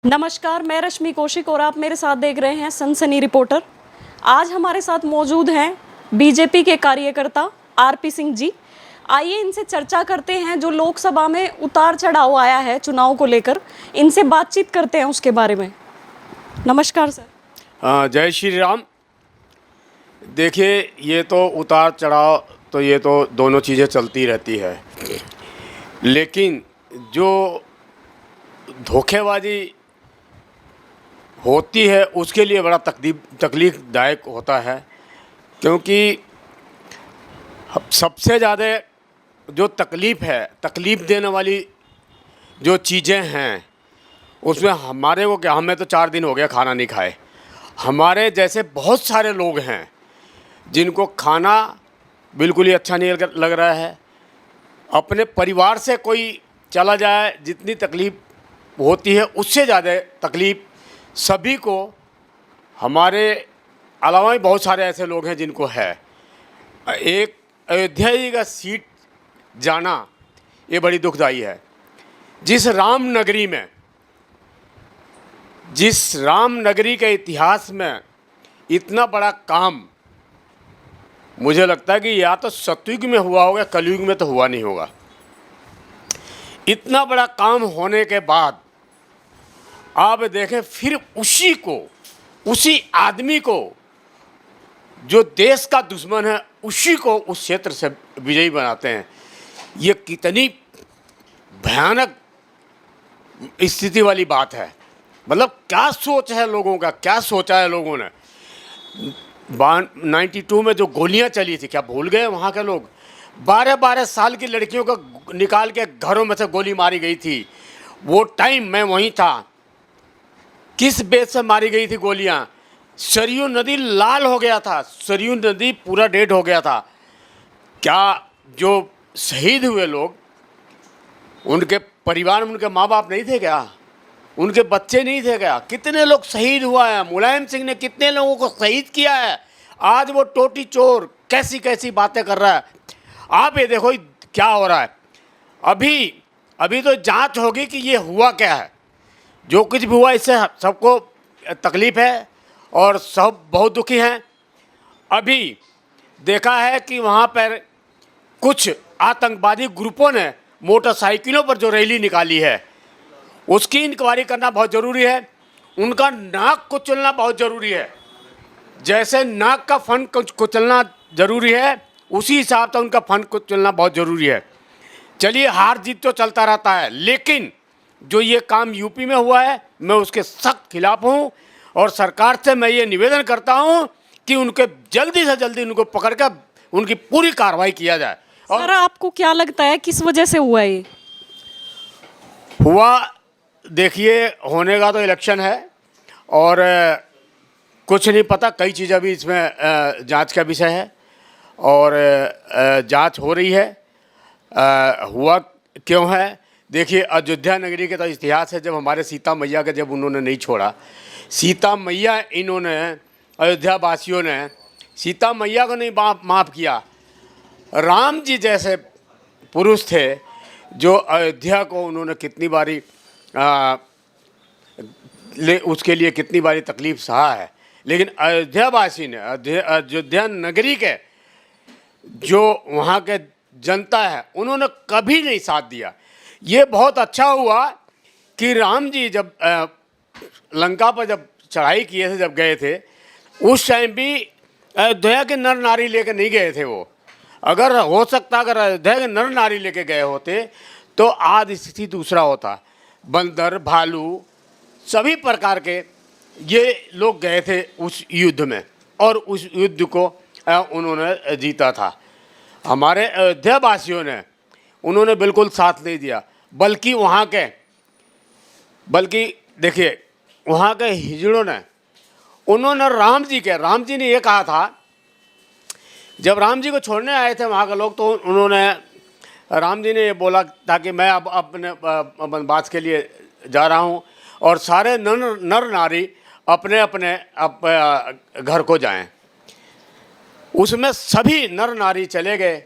नमस्कार, मैं रश्मि कौशिक और आप मेरे साथ देख रहे हैं सनसनी रिपोर्टर। आज हमारे साथ मौजूद हैं बीजेपी के कार्यकर्ता आरपी सिंह जी। आइए इनसे चर्चा करते हैं, जो लोकसभा में उतार चढ़ाव आया है चुनाव को लेकर, इनसे बातचीत करते हैं उसके बारे में। नमस्कार सर। जय श्री राम। देखिए, ये तो उतार चढ़ाव तो ये तो दोनों चीज़ें चलती रहती है, लेकिन जो धोखेबाजी होती है उसके लिए बड़ा तकलीफ़दायक होता है, क्योंकि सबसे ज़्यादा जो तकलीफ़ देने वाली जो चीज़ें हैं उसमें हमारे को क्या, हमें तो 4 दिन हो गया खाना नहीं खाए। हमारे जैसे बहुत सारे लोग हैं जिनको खाना बिल्कुल ही अच्छा नहीं लग रहा है। अपने परिवार से कोई चला जाए, जितनी तकलीफ़ होती है उससे ज़्यादा तकलीफ़ सभी को, हमारे अलावा भी बहुत सारे ऐसे लोग हैं जिनको है। एक अयोध्या जी का सीट जाना ये बड़ी दुखदाई है। जिस राम नगरी के इतिहास में इतना बड़ा काम, मुझे लगता है कि या तो सतयुग में हुआ होगा, कलयुग में तो हुआ नहीं होगा। इतना बड़ा काम होने के बाद आप देखें, फिर उसी आदमी को, जो देश का दुश्मन है, उसी को उस क्षेत्र से विजयी बनाते हैं। ये कितनी भयानक स्थिति वाली बात है। मतलब क्या सोच है लोगों का, क्या सोचा है लोगों ने। 92 में जो गोलियां चली थी, क्या भूल गए वहाँ के लोग? 12-12 साल की लड़कियों को निकाल के घरों में से गोली मारी गई थी। वो टाइम मैं वहीं था। किस बेस से मारी गई थी गोलियां? सरयू नदी लाल हो गया था, सरयू नदी पूरा डेड हो गया था। क्या जो शहीद हुए लोग, उनके परिवार में उनके माँ बाप नहीं थे क्या? उनके बच्चे नहीं थे क्या? कितने लोग शहीद हुआ है। मुलायम सिंह ने कितने लोगों को शहीद किया है। आज वो टोटी चोर कैसी कैसी बातें कर रहा है। आप ये देखो क्या हो रहा है। अभी तो जांच होगी कि ये हुआ क्या है। जो कुछ भी हुआ, इससे सबको तकलीफ़ है और सब बहुत दुखी हैं। अभी देखा है कि वहाँ पर कुछ आतंकवादी ग्रुपों ने मोटरसाइकिलों पर जो रैली निकाली है, उसकी इंक्वायरी करना बहुत ज़रूरी है। उनका नाक कुचलना बहुत ज़रूरी है। जैसे नाक का फन कुचलना ज़रूरी है, उसी हिसाब से उनका फन कुचलना बहुत ज़रूरी है। चलिए, हार जीत तो चलता रहता है, लेकिन जो ये काम यूपी में हुआ है, मैं उसके सख्त खिलाफ हूँ। और सरकार से मैं ये निवेदन करता हूँ कि उनके जल्दी से जल्दी उनको पकड़ कर उनकी पूरी कार्रवाई किया जाए। और सर, आपको क्या लगता है किस वजह से हुआ ये? हुआ, देखिए, होने का तो इलेक्शन है और कुछ नहीं पता। कई चीज़ें अभी इसमें जांच का विषय है और जांच हो रही है। हुआ क्यों है? देखिए, अयोध्या नगरी का तो इतिहास है। जब हमारे सीता मैया का जब उन्होंने नहीं छोड़ा, सीता मैया, इन्होंने अयोध्या वासियों ने सीता मैया को नहीं माफ़ किया। राम जी जैसे पुरुष थे जो अयोध्या को उन्होंने कितनी बारी उसके लिए कितनी बारी तकलीफ़ सहा है, लेकिन अयोध्या वासी ने, अयोध्या नगरी के जो वहाँ के जनता है, उन्होंने कभी नहीं साथ दिया। ये बहुत अच्छा हुआ कि राम जी जब लंका पर जब चढ़ाई किए थे, जब गए थे, उस टाइम भी अयोध्या के नर नारी लेके नहीं गए थे वो। अगर हो सकता, अगर अयोध्या के नर नारी लेके गए होते तो आज स्थिति दूसरा होता। बंदर, भालू, सभी प्रकार के ये लोग गए थे उस युद्ध में और उस युद्ध को उन्होंने जीता था। हमारे अयोध्या वासियों ने, उन्होंने बिल्कुल साथ नहीं दिया, बल्कि देखिए, वहाँ के हिजड़ों ने, उन्होंने राम जी ने ये कहा था, जब राम जी को छोड़ने आए थे वहाँ के लोग, तो उन्होंने, राम जी ने ये बोला था कि मैं अब अपने वनवास के लिए जा रहा हूँ और सारे नर नारी अपने अपने घर को जाएं। उसमें सभी नर नारी चले गए।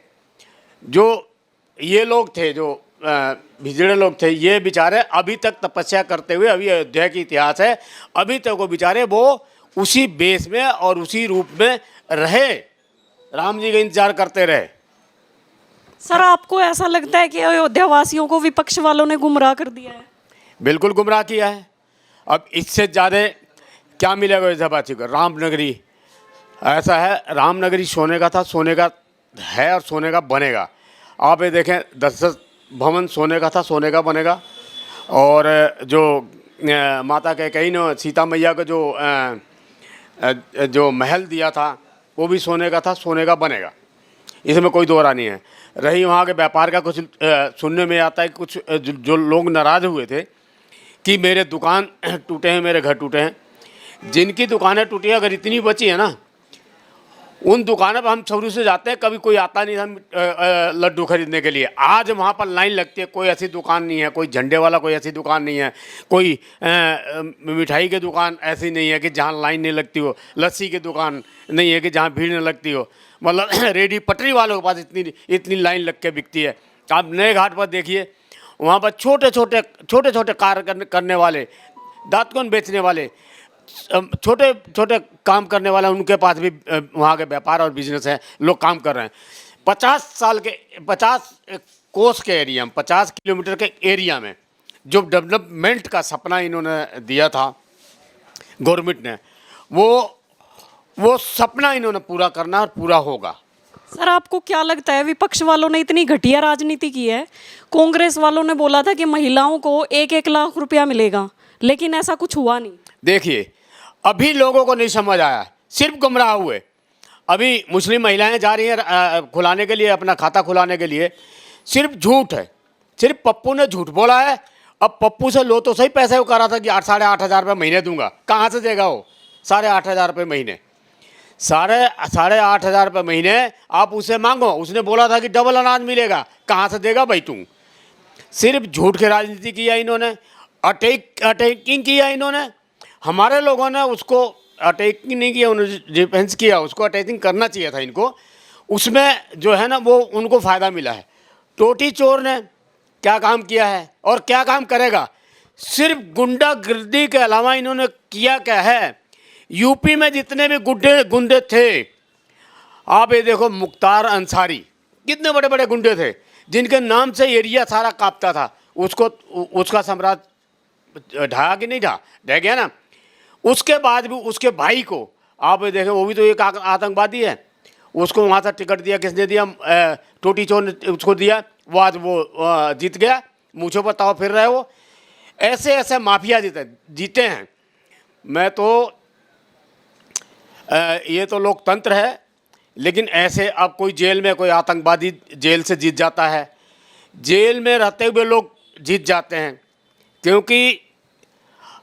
जो ये लोग थे जो भिजड़े लोग थे, ये बेचारे अभी तक तपस्या करते हुए, अभी अयोध्या की इतिहास है, अभी तक वो बेचारे वो उसी बेस में और उसी रूप में रहे, राम जी का इंतजार करते रहे। सर, आपको ऐसा लगता है कि अयोध्या वासियों को विपक्ष वालों ने गुमराह कर दिया है? बिल्कुल गुमराह किया है। अब इससे ज़्यादा क्या मिलेगा अयोध्या वासियों को? रामनगरी ऐसा है, रामनगरी सोने का था, सोने का है और सोने का बनेगा। आप ये देखें, दशरथ भवन सोने का था, सोने का बनेगा। और जो माता कैकेयी ने सीता मैया को जो महल दिया था वो भी सोने का था, सोने का बनेगा, इसमें कोई दो राय नहीं है। रही वहाँ के व्यापार का, कुछ सुनने में आता है कि कुछ जो लोग नाराज़ हुए थे कि मेरे दुकान टूटे हैं, मेरे घर टूटे हैं। जिनकी दुकानें टूटी हैं, अगर इतनी बची है ना, उन दुकानों पर हम शुरू से जाते हैं, कभी कोई आता नहीं था लड्डू खरीदने के लिए। आज वहाँ पर लाइन लगती है, कोई ऐसी दुकान नहीं है, कोई झंडे वाला कोई ऐसी दुकान नहीं है, कोई मिठाई की दुकान ऐसी नहीं है कि जहाँ लाइन नहीं लगती हो, लस्सी की दुकान नहीं है कि जहाँ भीड़ नहीं लगती हो। मतलब रेडी पटरी वालों के पास इतनी लाइन लग के बिकती है। आप नए घाट पर देखिए, वहाँ पर छोटे छोटे कार्य करने वाले, दातुन बेचने वाले, छोटे छोटे काम करने वाला, उनके पास भी वहाँ के व्यापार और बिजनेस है, लोग काम कर रहे हैं। 50 कोस के एरिया में, 50 किलोमीटर के एरिया में जो डेवलपमेंट का सपना इन्होंने दिया था गवर्नमेंट ने, वो सपना इन्होंने पूरा करना और पूरा होगा। सर, आपको क्या लगता है, विपक्ष वालों ने इतनी घटिया राजनीति की है? कांग्रेस वालों ने बोला था कि महिलाओं को 1-1 लाख रुपया मिलेगा, लेकिन ऐसा कुछ हुआ नहीं। देखिए, अभी लोगों को नहीं समझ आया, सिर्फ गुमराह हुए। अभी मुस्लिम महिलाएं जा रही हैं खुलाने के लिए, अपना खाता खुलाने के लिए, सिर्फ झूठ है, सिर्फ पप्पू ने झूठ बोला है। अब पप्पू से लो तो सही, पैसे वो कह रहा था कि 8,500 रुपये महीने दूंगा, कहाँ से देगा वो 8,500 रुपये महीने? 8,500 रुपये महीने आप उसे मांगो, उसने बोला था कि डबल अनाज मिलेगा, कहाँ से देगा भाई तू? सिर्फ झूठ की राजनीति किया इन्होंने, अटैकिंग किया इन्होंने। हमारे लोगों ने उसको अटैकिंग नहीं किया, उन्होंने डिफेंस किया, उसको अटैकिंग करना चाहिए था इनको। उसमें जो है ना, वो उनको फ़ायदा मिला है। टोटी चोर ने क्या काम किया है और क्या काम करेगा? सिर्फ गुंडागर्दी के अलावा इन्होंने किया क्या है? यूपी में जितने भी गुंडे थे, आप ये देखो, मुख्तार अंसारी, कितने बड़े बड़े गुंडे थे जिनके नाम से एरिया सारा कांपता था। उसका साम्राज्य ढहा कि नहीं ढहा? ढह गया ना। उसके बाद भी उसके भाई को आप ये देखें, वो भी तो एक आतंकवादी है, उसको वहाँ से टिकट दिया, किसने दिया? टोटी चोर ने उसको दिया। वो आज वो जीत गया, मूँछों पर ताव फिर रहे। वो ऐसे माफिया जीते हैं। मैं तो ये तो लोकतंत्र है, लेकिन ऐसे अब कोई जेल में कोई आतंकवादी जेल से जीत जाता है, जेल में रहते हुए लोग जीत जाते हैं, क्योंकि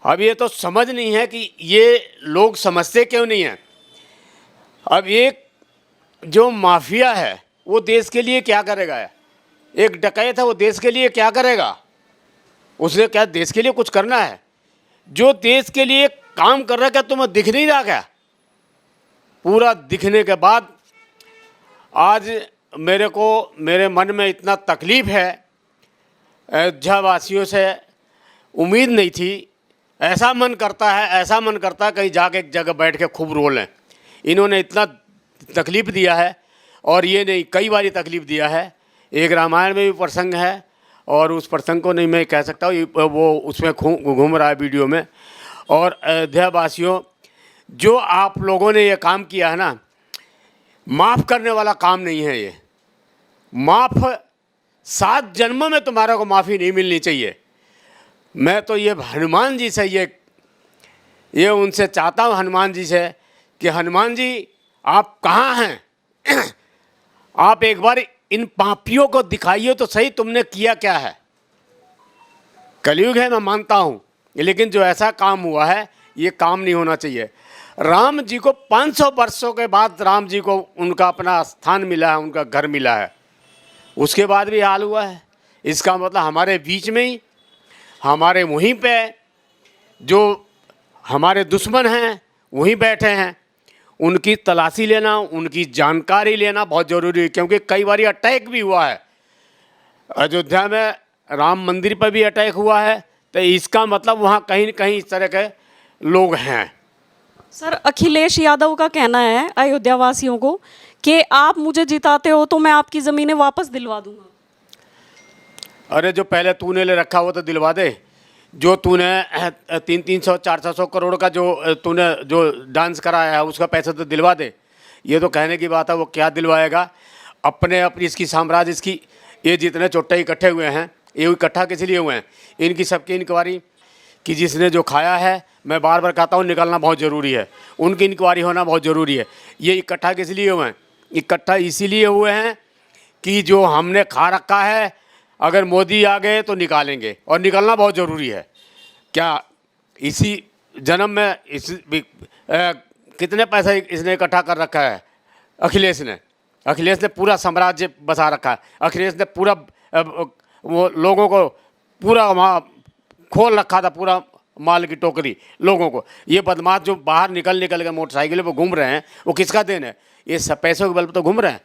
अब ये तो समझ नहीं है कि ये लोग समझते क्यों नहीं हैं। अब एक जो माफिया है वो देश के लिए क्या करेगा? एक डकैत है, वो देश के लिए क्या करेगा? उसने क्या देश के लिए कुछ करना है? जो देश के लिए काम कर रहा है, क्या तुम्हें दिख नहीं रहा क्या? पूरा दिखने के बाद आज मेरे मन में इतना तकलीफ़ है, अयोध्या वासियों से उम्मीद नहीं थी। ऐसा मन करता है कहीं जाके एक जगह बैठ के खूब रो लें। इन्होंने इतना तकलीफ़ दिया है, और ये नहीं, कई बारी तकलीफ़ दिया है। एक रामायण में भी प्रसंग है, और उस प्रसंग को नहीं मैं कह सकता हूँ, वो उसमें घूम रहा है वीडियो में। और अयोध्या वासियों, जो आप लोगों ने ये काम किया है ना, माफ़ करने वाला काम नहीं है ये। 7 जन्मों में तुम्हारे को माफ़ी नहीं मिलनी चाहिए। मैं तो ये हनुमान जी से ये उनसे चाहता हूँ, हनुमान जी से, कि हनुमान जी आप कहाँ हैं? आप एक बार इन पापियों को दिखाइए तो सही, तुमने किया क्या है। कलयुग है, मैं मानता हूँ, लेकिन जो ऐसा काम हुआ है, ये काम नहीं होना चाहिए। राम जी को 500 वर्षों के बाद राम जी को उनका अपना स्थान मिला है, उनका घर मिला है, उसके बाद भी हाल हुआ है। इसका मतलब हमारे बीच में ही, हमारे वहीं पे जो हमारे दुश्मन हैं वहीं बैठे हैं। उनकी तलाशी लेना, उनकी जानकारी लेना बहुत ज़रूरी है, क्योंकि कई बार अटैक भी हुआ है। अयोध्या में राम मंदिर पर भी अटैक हुआ है, तो इसका मतलब वहाँ कहीं न कहीं इस तरह के लोग हैं। सर, अखिलेश यादव का कहना है अयोध्या वासियों को कि आप मुझे जिताते हो तो मैं आपकी ज़मीनें वापस दिलवा दूंगा। अरे जो पहले तूने ले रखा वो तो दिलवा दे। जो तूने 300-400 करोड़ का जो तूने जो डांस कराया है उसका पैसा तो दिलवा दे। ये तो कहने की बात है, वो क्या दिलवाएगा? अपने इसकी साम्राज्य, इसकी ये जितने चोट्टे इकट्ठे हुए हैं, ये इकट्ठा किस लिए हुए हैं? इनकी सबकी इंक्वायरी कि जिसने जो खाया है, मैं बार बार कहता हूँ, निकलना बहुत ज़रूरी है। उनकी इंक्वायरी होना बहुत ज़रूरी है। ये इकट्ठा किस लिए हुए हैं? इकट्ठा इसीलिए हुए हैं कि जो हमने खा रखा है, अगर मोदी आ गए तो निकालेंगे, और निकलना बहुत ज़रूरी है। क्या इसी जन्म में कितने पैसा इसने इकट्ठा कर रखा है? अखिलेश ने पूरा साम्राज्य बसा रखा है। अखिलेश ने पूरा वो लोगों को पूरा वहाँ खोल रखा था, पूरा माल की टोकरी लोगों को। ये बदमाश जो बाहर निकल के मोटरसाइकिल पर घूम रहे हैं, वो किसका देन है? ये सब पैसों के बल पर तो घूम रहे हैं।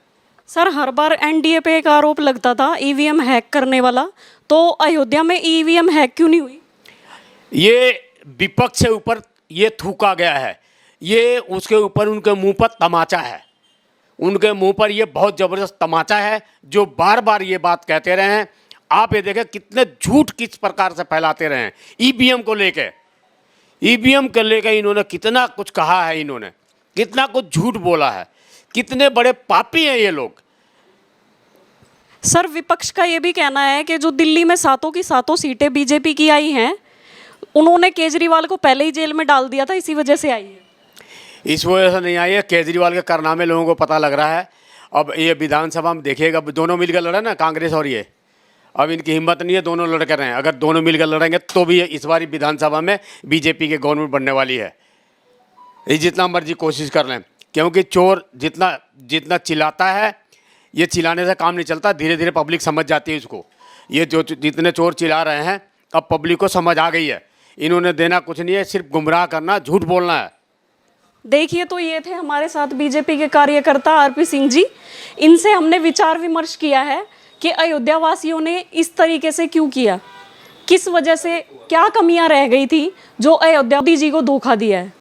सर, हर बार एनडीए पे एक आरोप लगता था ईवीएम हैक करने वाला, तो अयोध्या में ईवीएम हैक क्यों नहीं हुई? ये विपक्ष से ऊपर ये थूका गया है। ये उसके ऊपर उनके मुंह पर तमाचा है। उनके मुंह पर ये बहुत ज़बरदस्त तमाचा है, जो बार बार ये बात कहते रहे हैं। आप ये देखें कितने झूठ किस प्रकार से फैलाते रहे हैं। ईवीएम को लेके इन्होंने कितना कुछ कहा है, इन्होंने कितना कुछ झूठ बोला है। कितने बड़े पापी हैं ये लोग। सर, विपक्ष का ये भी कहना है कि जो दिल्ली में सातों की सातों सीटें बीजेपी की आई हैं, उन्होंने केजरीवाल को पहले ही जेल में डाल दिया था, इसी वजह से आई है। इस वजह से नहीं आई है, केजरीवाल के कारनामे लोगों को पता लग रहा है। अब ये विधानसभा में देखिएगा, दोनों मिलकर लड़े ना, कांग्रेस और ये। अब इनकी हिम्मत नहीं है, दोनों लड़ कर रहे हैं। अगर दोनों मिलकर लड़ेंगे तो भी इस बार विधानसभा में बीजेपी की गवर्नमेंट बनने वाली है। ये जितना मर्जी कोशिश कर लें, क्योंकि चोर जितना चिल्लाता है, ये चिल्लाने से काम नहीं चलता। धीरे धीरे पब्लिक समझ जाती है इसको। ये जो जितने चोर चिल्ला रहे हैं, अब पब्लिक को समझ आ गई है। इन्होंने देना कुछ नहीं है, सिर्फ गुमराह करना, झूठ बोलना है। देखिए, तो ये थे हमारे साथ बीजेपी के कार्यकर्ता आरपी सिंह जी। इनसे हमने विचार विमर्श किया है कि अयोध्या वासियों ने इस तरीके से क्यों किया, किस वजह से, क्या कमियां रह गई थी जो अयोध्या जी को धोखा दिया है।